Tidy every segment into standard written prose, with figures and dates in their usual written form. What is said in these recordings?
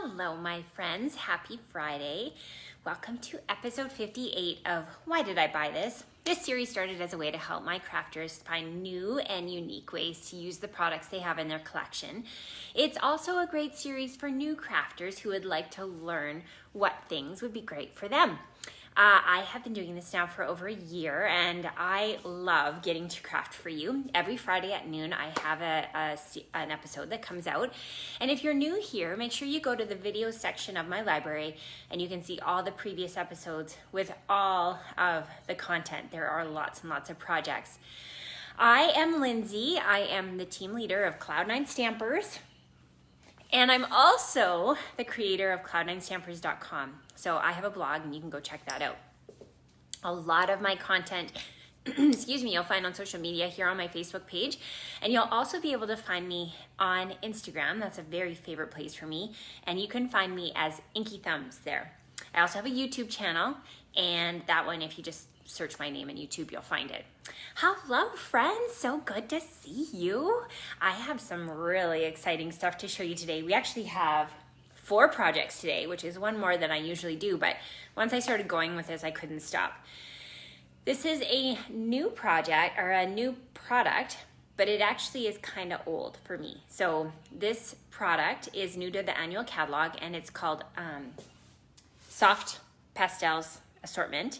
Hello, my friends. Happy Friday. Welcome to episode 58 of Why Did I Buy This? This series started as a way to help my crafters find new and unique ways to use the products they have in their collection. It's also a great series for new crafters who would like to learn what things would be great for them. I have been doing this now for over a year, and I love getting to craft for you. Every Friday at noon, I have an episode that comes out. And if you're new here, make sure you go to the video section of my library, and you can see all the previous episodes with all of the content. There are lots and lots of projects. I am Lindsay. I am the team leader of Cloud9 Stampers. And I'm also the creator of cloud9stampers.com. So I have a blog and you can go check that out. A lot of my content, you'll find on social media here on my Facebook page. And you'll also be able to find me on Instagram. That's a very favorite place for me. And you can find me as Inky Thumbs there. I also have a YouTube channel, and that one, if you just search my name in YouTube, you'll find it. Hello, friends. So good to see you. I have some really exciting stuff to show you today. We actually have 4 projects today, which is one more than I usually do, but once I started going with this, I couldn't stop. This is a new project or a new product, but it actually is kind of old for me. So this product is new to the annual catalog, and it's called Pastels Assortment.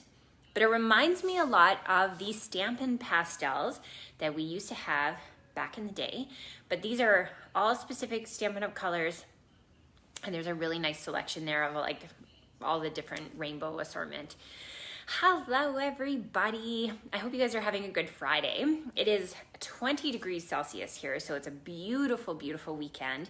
But it reminds me a lot of the Stampin Pastels that we used to have back in the day. But these are all specific Stampin Up colors, and there's a really nice selection there of like all the different rainbow assortment. Hello, everybody. I hope you guys are having a good Friday. It is 20 degrees Celsius here, so it's a beautiful, beautiful weekend.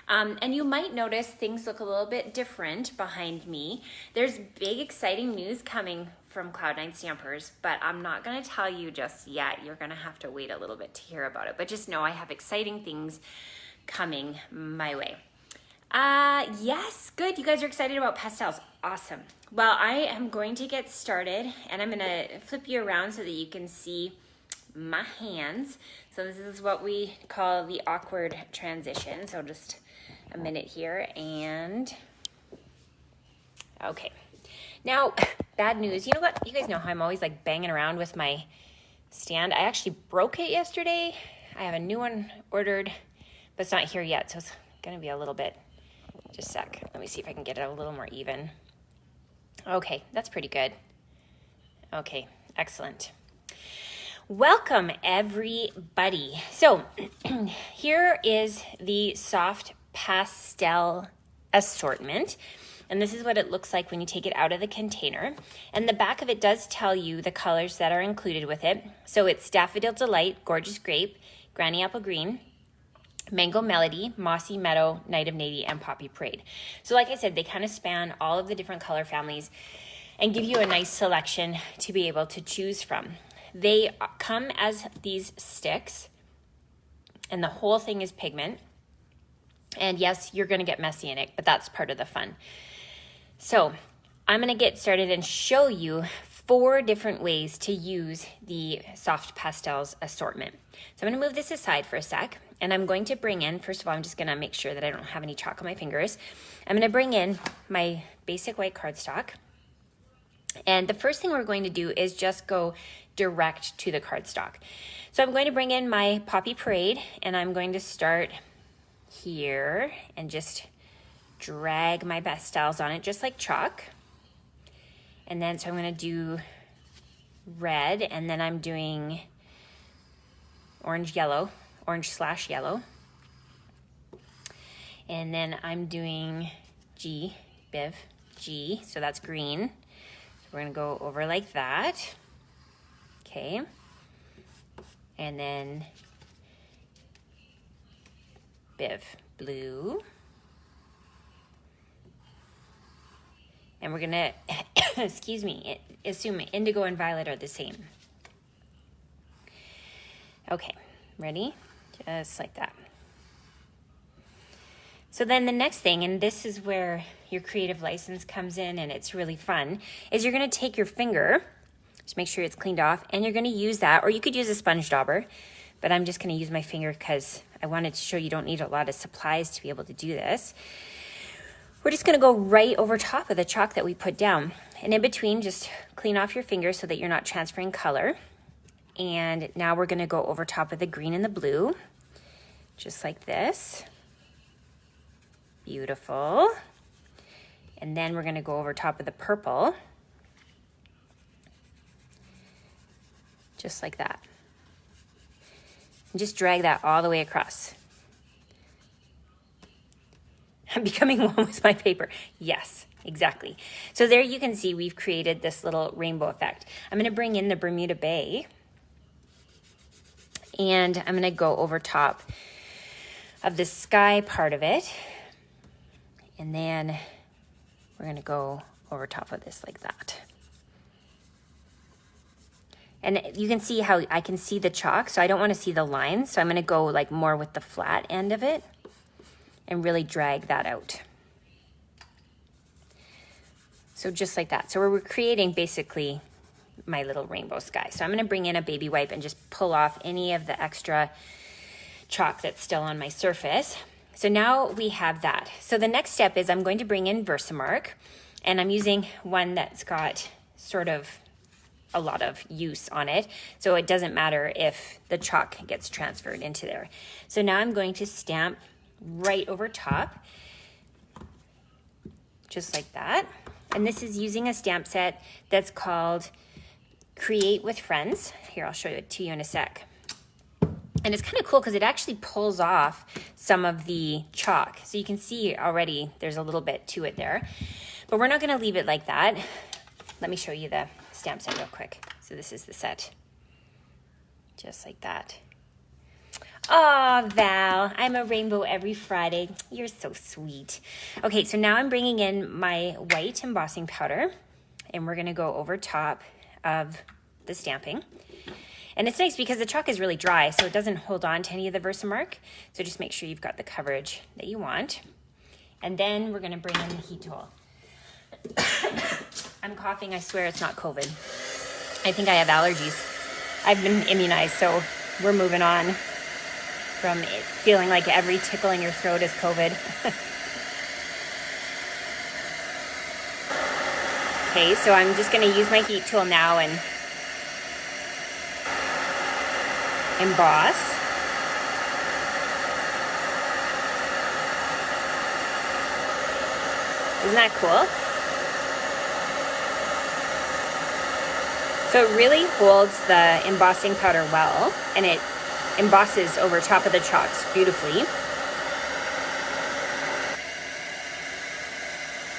And you might notice things look a little bit different behind me. There's big, exciting news coming from Cloud9 Stampers, but I'm not going to tell you just yet. You're going to have to wait a little bit to hear about it. But just know I have exciting things coming my way. Yes, good. You guys are excited about pastels. Awesome. Well, I am going to get started, and I'm going to flip you around so that you can see my hands. So this is what we call the awkward transition. So just a minute here, and okay. Now, bad news. You know what? You guys know how I'm always like banging around with my stand. I actually broke it yesterday. I have a new one ordered, but it's not here yet, so it's going to be a little bit. Just a sec. Let me see if I can get it a little more even. Okay, that's pretty good. Okay, excellent. Welcome, everybody. So here is the soft pastel assortment. And this is what it looks like when you take it out of the container. And the back of it does tell you the colors that are included with it. So it's Daffodil Delight, Gorgeous Grape, Granny Apple Green, Mango Melody, Mossy Meadow, Night of Nady, and Poppy Parade. So like I said, they kind of span all of the different color families and give you a nice selection to be able to choose from. They come as these sticks, and the whole thing is pigment. And yes, you're going to get messy in it, but that's part of the fun. So I'm going to get started and show you 4 different ways to use the soft pastels assortment. So I'm going to move this aside for a sec, and I'm going to bring in, first of all, I'm just going to make sure that I don't have any chalk on my fingers. I'm going to bring in my basic white cardstock. And the first thing we're going to do is just go direct to the cardstock. So I'm going to bring in my Poppy Parade, and I'm going to start here and just drag my pastels on it just like chalk. And then so I'm going to do red, and then I'm doing orange slash yellow. And then I'm doing G, so that's green. So we're going to go over like that. Okay. And then Biv, blue. And we're going to, assume indigo and violet are the same. Okay, ready? Just like that. So then the next thing, and this is where your creative license comes in and it's really fun, is you're going to take your finger, just make sure it's cleaned off, and you're going to use that, or you could use a sponge dauber, but I'm just going to use my finger because I wanted to show you don't need a lot of supplies to be able to do this. We're just gonna go right over top of the chalk that we put down. And in between, just clean off your fingers so that you're not transferring color. And now we're gonna go over top of the green and the blue, just like this. Beautiful. And then we're gonna go over top of the purple, just like that. And just drag that all the way across. I'm becoming one with my paper. Yes, exactly. So there you can see we've created this little rainbow effect. I'm gonna bring in the Bermuda Bay, and I'm gonna go over top of the sky part of it. And then we're gonna go over top of this like that. And you can see how I can see the chalk, so I don't wanna see the lines. So I'm gonna go like more with the flat end of it and really drag that out. So just like that. So we're creating basically my little rainbow sky. So I'm gonna bring in a baby wipe and just pull off any of the extra chalk that's still on my surface. So now we have that. So the next step is I'm going to bring in Versamark, and I'm using one that's got sort of a lot of use on it. So it doesn't matter if the chalk gets transferred into there. So now I'm going to stamp right over top, just like that. And this is using a stamp set that's called Create with Friends. Here, I'll show it to you in a sec. And it's kind of cool because it actually pulls off some of the chalk. So you can see already there's a little bit to it there. But we're not going to leave it like that. Let me show you the stamp set real quick. So this is the set. Just like that. Oh, Val, I'm a rainbow every Friday. You're so sweet. Okay, so now I'm bringing in my white embossing powder, and we're gonna go over top of the stamping. And it's nice because the chalk is really dry, so it doesn't hold on to any of the Versamark. So just make sure you've got the coverage that you want. And then we're gonna bring in the heat tool. I'm coughing, I swear it's not COVID. I think I have allergies. I've been immunized, so we're moving on from it feeling like every tickle in your throat is COVID. Okay, so I'm just gonna use my heat tool now and emboss. Isn't that cool? So it really holds the embossing powder well, and it embosses over top of the chalks beautifully.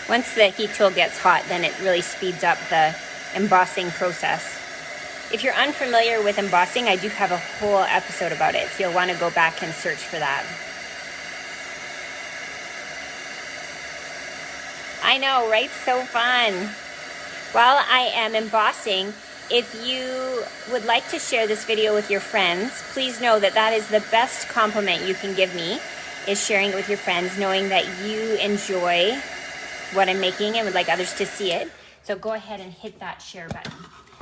Once the heat tool gets hot, then it really speeds up the embossing process. If you're unfamiliar with embossing, I do have a whole episode about it, so you'll want to go back and search for that. I know, right? So fun. While I am embossing, if you would like to share this video with your friends, please know that that is the best compliment you can give me, is sharing it with your friends, knowing that you enjoy what I'm making and would like others to see it. So go ahead and hit that share button.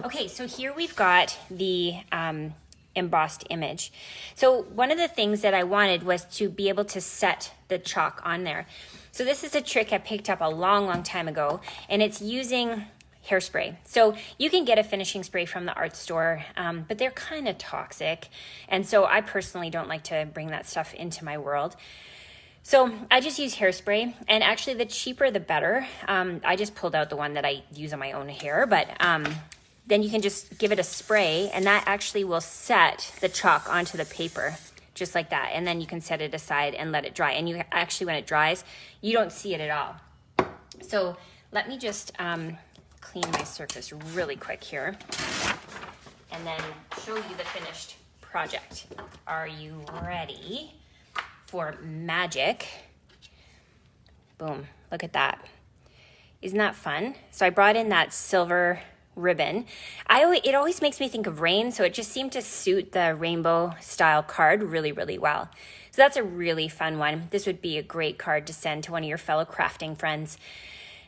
Okay, so here we've got the embossed image. So one of the things that I wanted was to be able to set the chalk on there. So this is a trick I picked up a long time ago, and it's using hairspray. So you can get a finishing spray from the art store, but they're kind of toxic. And so I personally don't like to bring that stuff into my world. So I just use hairspray, and actually the cheaper the better. I just pulled out the one that I use on my own hair, but then you can just give it a spray, and that actually will set the chalk onto the paper, just like that. And then you can set it aside and let it dry. And you actually, when it dries, you don't see it at all. So let me just clean my surface really quick here and then show you the finished project. Are you ready for magic? Boom, look at that. Isn't that fun? So I brought in that silver ribbon. It always makes me think of rain, so it just seemed to suit the rainbow style card really well. So that's a really fun one. This would be a great card to send to one of your fellow crafting friends.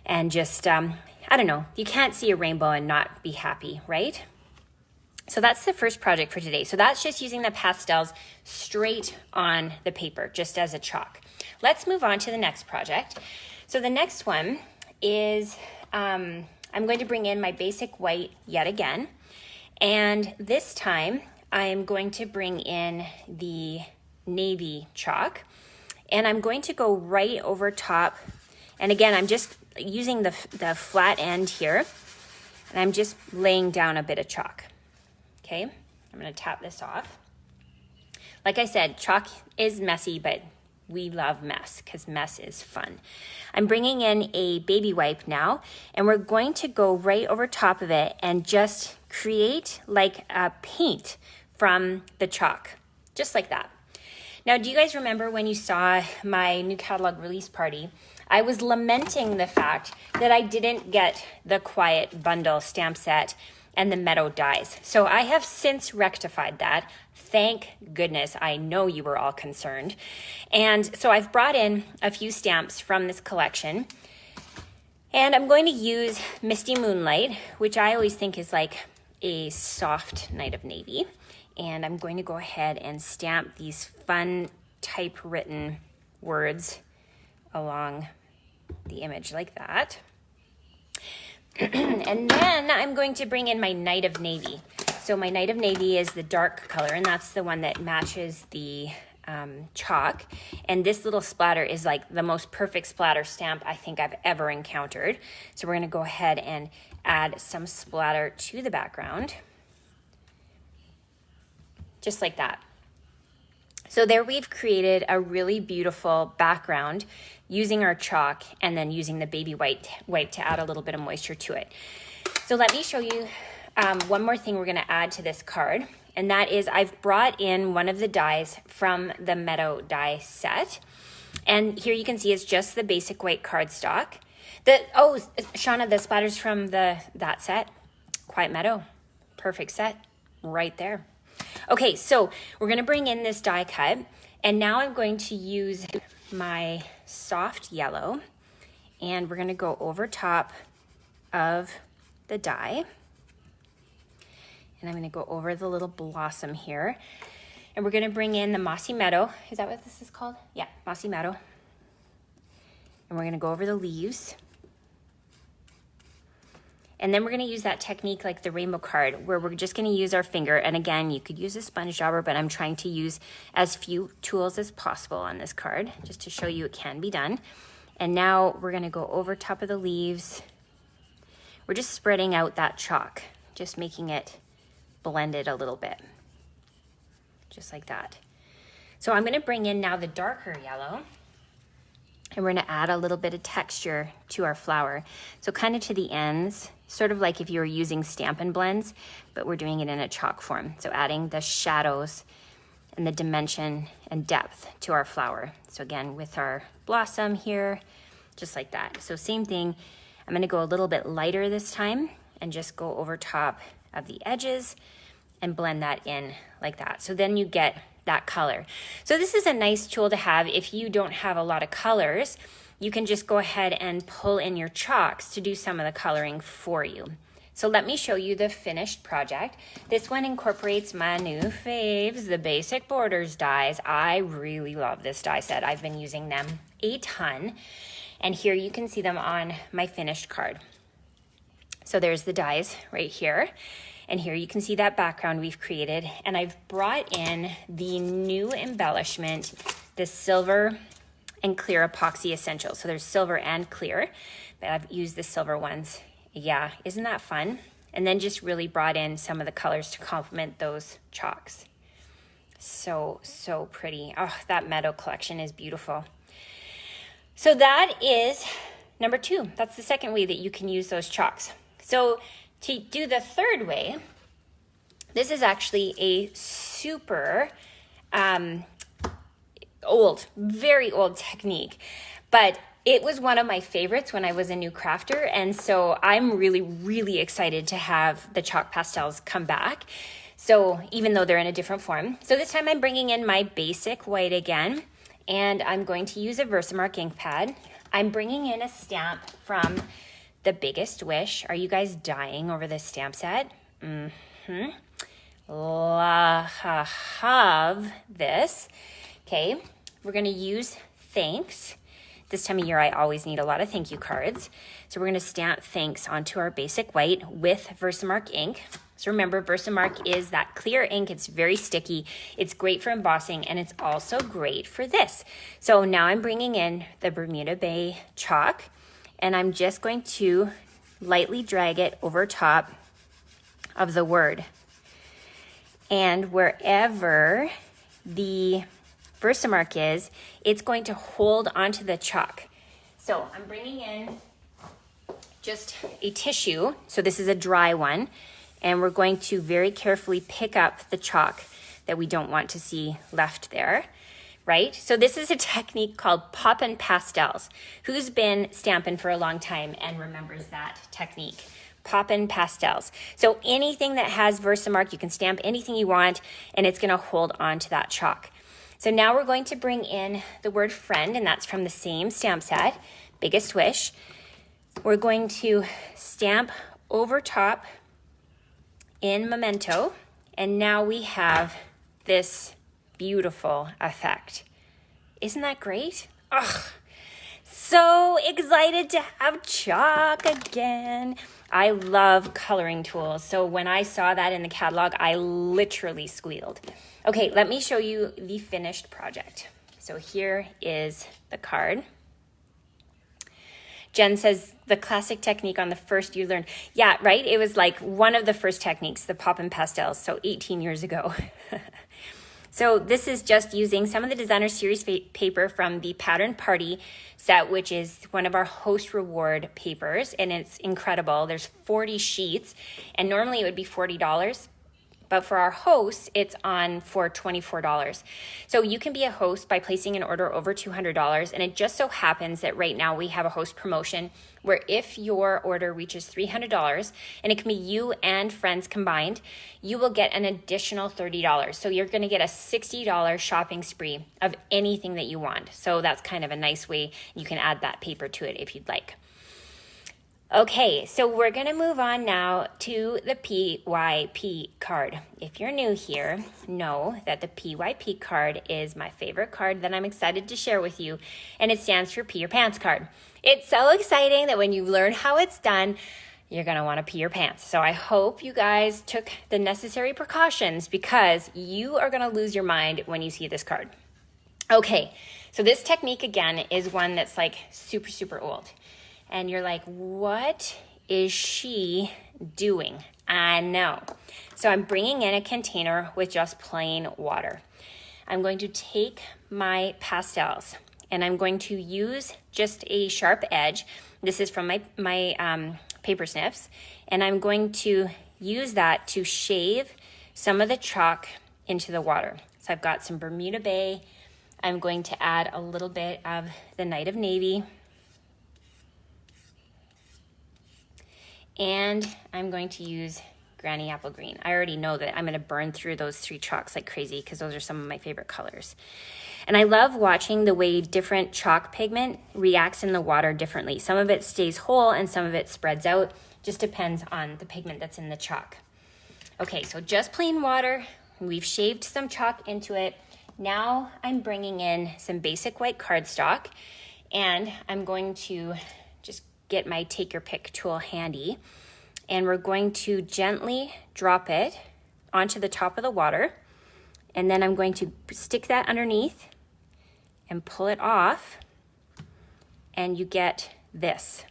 And just, I don't know, you can't see a rainbow and not be happy, right? So that's the first project for today. So that's just using the pastels straight on the paper, just as a chalk. Let's move on to the next project. So the next one is, I'm going to bring in my basic white yet again. And this time I'm going to bring in the navy chalk, and I'm going to go right over top. And again, I'm just using the flat end here, and I'm just laying down a bit of chalk. Okay, I'm gonna tap this off. Like I said, chalk is messy, but we love mess because mess is fun. I'm bringing in a baby wipe now, and we're going to go right over top of it and just create like a paint from the chalk, just like that. Now, do you guys remember when you saw my new catalog release party? I was lamenting the fact that I didn't get the Quiet Bundle stamp set and the meadow dies. So I have since rectified that. Thank goodness. I know you were all concerned. And so I've brought in a few stamps from this collection. And I'm going to use Misty Moonlight, which I always think is like a soft night of navy. And I'm going to go ahead and stamp these fun typewritten words along the image like that. And then I'm going to bring in my Night of Navy. So my Night of Navy is the dark color, and that's the one that matches the chalk. And this little splatter is like the most perfect splatter stamp I think I've ever encountered. So we're going to go ahead and add some splatter to the background. Just like that. So there we've created a really beautiful background using our chalk and then using the baby wipe to add a little bit of moisture to it. So let me show you one more thing we're going to add to this card, and that is I've brought in one of the dies from the Meadow die set. And here you can see it's just the basic white cardstock. Shauna, the splatters from that set, Quiet Meadow, perfect set right there. Okay, so we're going to bring in this die cut, and now I'm going to use my soft yellow, and we're going to go over top of the die, and I'm going to go over the little blossom here, and we're going to bring in the Mossy Meadow. Is that what this is called? Yeah, Mossy Meadow. And we're going to go over the leaves. And then we're going to use that technique like the rainbow card, where we're just going to use our finger. And again, you could use a sponge jobber, but I'm trying to use as few tools as possible on this card, just to show you it can be done. And now we're going to go over top of the leaves. We're just spreading out that chalk, just making it blended a little bit, just like that. So I'm going to bring in now the darker yellow, and we're going to add a little bit of texture to our flower. So kind of to the ends, sort of like if you were using Stampin' Blends, but we're doing it in a chalk form. So adding the shadows and the dimension and depth to our flower. So again, with our blossom here, just like that. So same thing, I'm going to go a little bit lighter this time and just go over top of the edges and blend that in like that. So then you get that color. So this is a nice tool to have if you don't have a lot of colors. You can just go ahead and pull in your chalks to do some of the coloring for you. So let me show you the finished project. This one incorporates my new faves, the Basic Borders dies. I really love this die set. I've been using them a ton. And here you can see them on my finished card. So there's the dies right here. And here you can see that background we've created. And I've brought in the new embellishment, the silver and clear epoxy essentials. So there's silver and clear, but I've used the silver ones. Yeah, isn't that fun? And then just really brought in some of the colors to complement those chalks. So pretty. Oh, that meadow collection is beautiful. So that is number 2. That's the second way that you can use those chalks. So to do the third way, this is actually a super very old technique, but it was one of my favorites when I was a new crafter, and so I'm really, really excited to have the chalk pastels come back. So even though they're in a different form. So this time I'm bringing in my basic white again, and I'm going to use a Versamark ink pad. I'm bringing in a stamp from The Biggest Wish. Are you guys dying over this stamp set? Love this. Okay, we're going to use Thanks. this time of year, I always need a lot of thank you cards. So we're going to stamp thanks onto our basic white with Versamark ink. So remember, Versamark is that clear ink. It's very sticky. It's great for embossing, and it's also great for this. So now I'm bringing in the Bermuda Bay chalk, and I'm just going to lightly drag it over top of the word. And wherever the Versamark is, it's going to hold onto the chalk. So I'm bringing in just a tissue. So this is a dry one. And we're going to very carefully pick up the chalk that we don't want to see left there, right? So this is a technique called Poppin Pastels. Who's been stamping for a long time and remembers that technique? Poppin Pastels. So anything that has Versamark, you can stamp anything you want, and it's going to hold on to that chalk. So now we're going to bring in the word friend, and that's from the same stamp set, Biggest Wish. We're going to stamp over top in Memento, and now we have this beautiful effect. Isn't that great? Ugh. So excited to have chalk again. I love coloring tools. So when I saw that in the catalog, I literally squealed. Okay, let me show you the finished project. So here is the card. Jen says the classic technique on the first you learned. Yeah, right? It was like one of the first techniques, the Poppin Pastels, so 18 years ago. So this is just using some of the designer series paper from the Pattern Party set, which is one of our host reward papers, and it's incredible. There's 40 sheets, and normally it would be $40. But for our hosts, it's on for $24. So you can be a host by placing an order over $200. And it just so happens that right now we have a host promotion where if your order reaches $300, and it can be you and friends combined, you will get an additional $30. So you're going to get a $60 shopping spree of anything that you want. So that's kind of a nice way. You can add that paper to it if you'd like. Okay, so we're going to move on now to the PYP card. If you're new here, know that the PYP card is my favorite card that I'm excited to share with you, and it stands for Pee Your Pants card. It's so exciting that when you learn how it's done, you're going to want to pee your pants. So I hope you guys took the necessary precautions because you are going to lose your mind when you see this card. Okay, so this technique again is one that's like super, super old. And you're like, what is she doing? I know. So I'm bringing in a container with just plain water. I'm going to take my pastels and I'm going to use just a sharp edge. This is from my paper snips. And I'm going to use that to shave some of the chalk into the water. So I've got some Bermuda Bay. I'm going to add a little bit of the Night of Navy. And I'm going to use Granny Apple Green. I already know that I'm going to burn through those three chalks like crazy because those are some of my favorite colors. And I love watching the way different chalk pigment reacts in the water differently. Some of it stays whole and some of it spreads out. Just depends on the pigment that's in the chalk. Okay, so just plain water. We've shaved some chalk into it. Now I'm bringing in some basic white cardstock, and I'm going to just get my take your pick tool handy, and we're going to gently drop it onto the top of the water, and then I'm going to stick that underneath and pull it off, and you get this.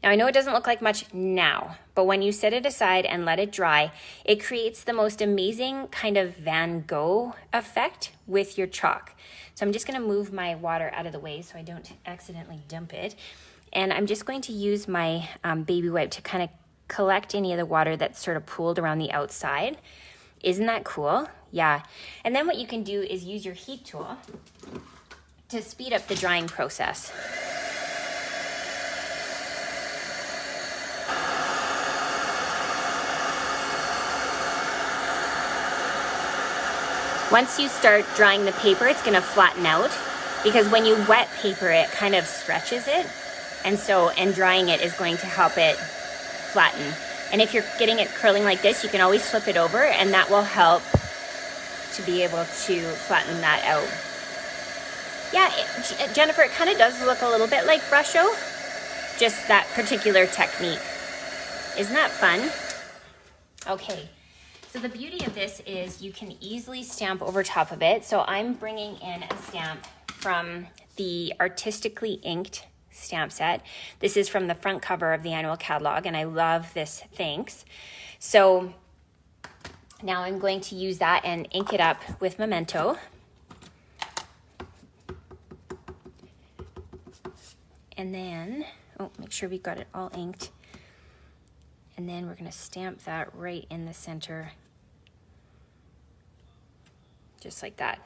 Now I know it doesn't look like much now, but when you set it aside and let it dry, it creates the most amazing kind of Van Gogh effect with your chalk. So I'm just going to move my water out of the way so I don't accidentally dump it. And I'm just going to use my baby wipe to kind of collect any of the water that's sort of pooled around the outside. Isn't that cool? Yeah. And then what you can do is use your heat tool to speed up the drying process. Once you start drying the paper, it's going to flatten out because when you wet paper, it kind of stretches it. And drying it is going to help it flatten. And if you're getting it curling like this, you can always flip it over and that will help to be able to flatten that out. Yeah, Jennifer, it kind of does look a little bit like Brusho, just that particular technique. Isn't that fun? Okay, so the beauty of this is you can easily stamp over top of it. So I'm bringing in a stamp from the Artistically Inked stamp set. This is from the front cover of the annual catalog, and I love this thanks. So now I'm going to use that and ink it up with Memento. And then, oh, make sure we got it all inked. And then we're gonna stamp that right in the center, just like that.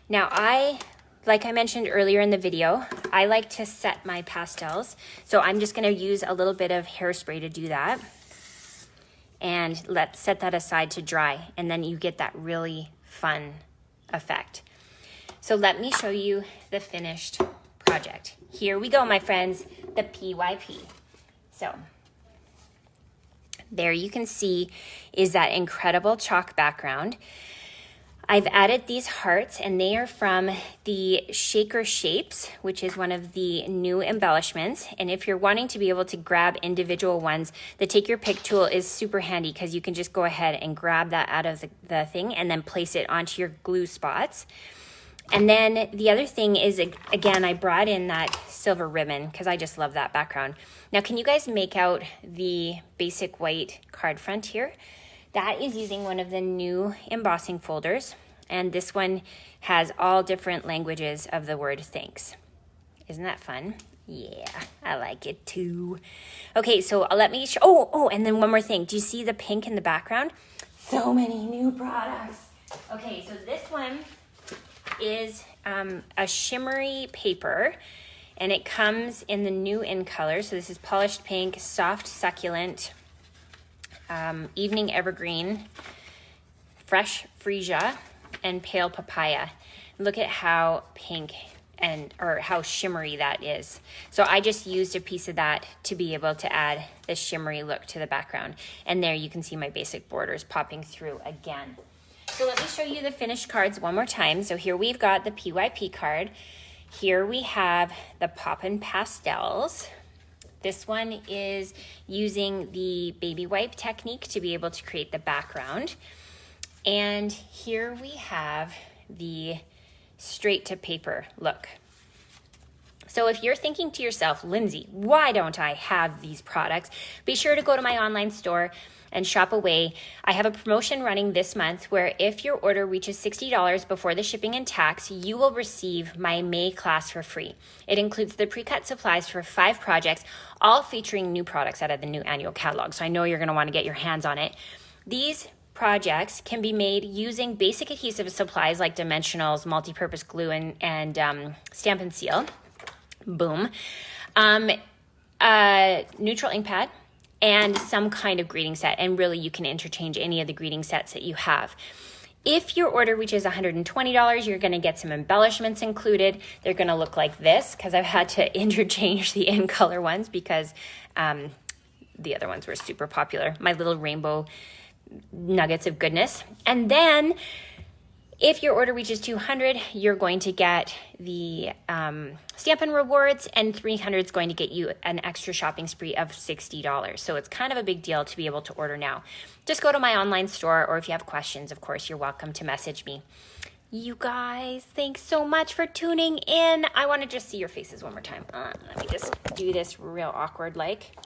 Now like I mentioned earlier in the video, I like to set my pastels. So I'm just gonna use a little bit of hairspray to do that. And set that aside to dry. And then you get that really fun effect. So let me show you the finished project. Here we go, my friends, the PYP. So there you can see is that incredible chalk background. I've added these hearts, and they are from the Shaker Shapes, which is one of the new embellishments. And if you're wanting to be able to grab individual ones, the Take Your Pick tool is super handy because you can just go ahead and grab that out of the thing and then place it onto your glue spots. And then the other thing is, again, I brought in that silver ribbon because I just love that background. Now, can you guys make out the basic white card front here? That is using one of the new embossing folders. And this one has all different languages of the word thanks. Isn't that fun? Yeah, I like it too. Okay, so let me show, oh, and then one more thing. Do you see the pink in the background? So many new products. Okay, so this one is a shimmery paper, and it comes in the new in color. So this is polished pink, soft succulent, evening evergreen, fresh freesia, and pale papaya. Look at how pink or how shimmery that is. So I just used a piece of that to be able to add the shimmery look to the background. And there you can see my basic borders popping through again. So let me show you the finished cards one more time. So here we've got the PYP card. Here we have the Poppin Pastels. This one is using the baby wipe technique to be able to create the background. And here we have the straight to paper look. So if you're thinking to yourself, Lindsay, why don't I have these products? Be sure to go to my online store and shop away. I have a promotion running this month where if your order reaches $60 before the shipping and tax, you will receive my May class for free. It includes the pre-cut supplies for 5 projects, all featuring new products out of the new annual catalog. So I know you're going to want to get your hands on it. These projects can be made using basic adhesive supplies like dimensionals, multi-purpose glue, and stamp and seal. Boom. Neutral ink pad, and some kind of greeting set. And really, you can interchange any of the greeting sets that you have. If your order reaches $120, you're going to get some embellishments included. They're going to look like this because I've had to interchange the in color ones because the other ones were super popular. My little rainbow nuggets of goodness. And then if your order reaches $200, you're going to get the Stampin' Rewards, and $300 is going to get you an extra shopping spree of $60. So it's kind of a big deal to be able to order now. Just go to my online store, or if you have questions, of course, you're welcome to message me. You guys, thanks so much for tuning in. I want to just see your faces one more time. Let me just do this real awkward like.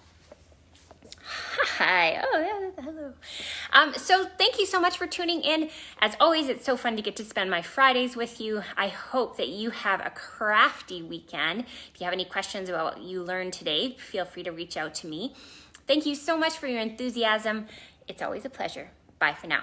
Hi. Oh, yeah, hello. So thank you so much for tuning in. As always, it's so fun to get to spend my Fridays with you. I hope that you have a crafty weekend. If you have any questions about what you learned today, feel free to reach out to me. Thank you so much for your enthusiasm. It's always a pleasure. Bye for now.